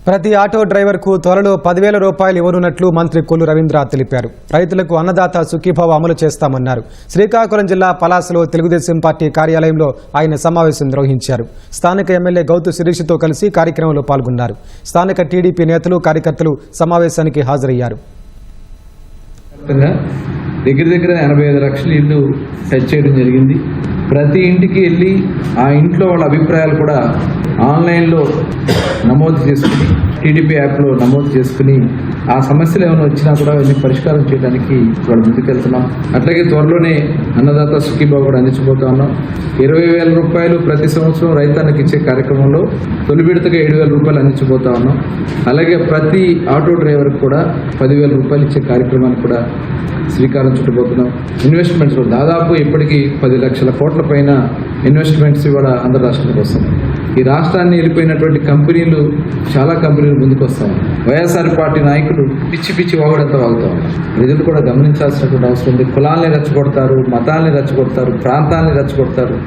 ప్రతి ఆటో డ్రైవర్కు త్వరలో 10,000 రూపాయలు ఇవ్వనున్నట్లు మంత్రి కొల్లు రవీంద్ర తెలిపారు. రైతులకు అన్నదాత సుఖీభావ అమలు చేస్తామన్నారు. శ్రీకాకుళం జిల్లా పలాసలో తెలుగుదేశం పార్టీ కార్యాలయంలో ఆయన సమావేశం నిర్వహించారు. స్థానిక ఎమ్మెల్యే గౌతు శిరీషతో కలిసి కార్యక్రమంలో పాల్గొన్నారు. స్థానిక టీడీపీ నేతలు కార్యకర్తలు సమావేశానికి హాజరయ్యారు. దగ్గర 85 లక్షల ఇల్లు టచ్ చేయడం జరిగింది. ప్రతి ఇంటికి వెళ్ళి ఆ ఇంట్లో వాళ్ళ అభిప్రాయాలు కూడా ఆన్లైన్లో నమోదు చేసుకుని టీడీపీ యాప్లో నమోదు చేసుకుని ఆ సమస్యలు ఏమైనా వచ్చినా కూడా అవన్నీ పరిష్కారం చేయడానికి వాళ్ళు ముందుకెళ్తున్నాం. అట్లాగే త్వరలోనే అన్నదాత సుఖీభావ కూడా అందించబోతా ఉన్నాం. 20,000 రూపాయలు ప్రతి సంవత్సరం రైతానికి ఇచ్చే కార్యక్రమంలో తొలి విడతగా 7,000 రూపాయలు అందించబోతా ఉన్నాం. అలాగే ప్రతి ఆటో డ్రైవర్కి కూడా 10,000 రూపాయలు ఇచ్చే కార్యక్రమాన్ని కూడా శ్రీకారం చుట్టబోతున్నాం. ఇన్వెస్ట్మెంట్స్ దాదాపు ఇప్పటికీ 10 లక్షల కోట్ల పైన ఇన్వెస్ట్మెంట్స్ ఇవాళ ఆంధ్ర రాష్ట్రానికి వస్తున్నాయి. ఈ రాష్ట్రాన్ని వెళ్ళిపోయినటువంటి కంపెనీలు చాలా కంపెనీలు ముందుకు వస్తాం. వైఎస్ఆర్ పార్టీ నాయకులు పిచ్చి వాగుడంతా వాగుతూ ఉన్నారు. ప్రజలు కూడా గమనించాల్సినటువంటి అవసరం ఉంది. కులాల్ని రెచ్చగొడతారు, మతాల్ని రెచ్చగొడతారు, ప్రాంతాలని రెచ్చగొడతారు.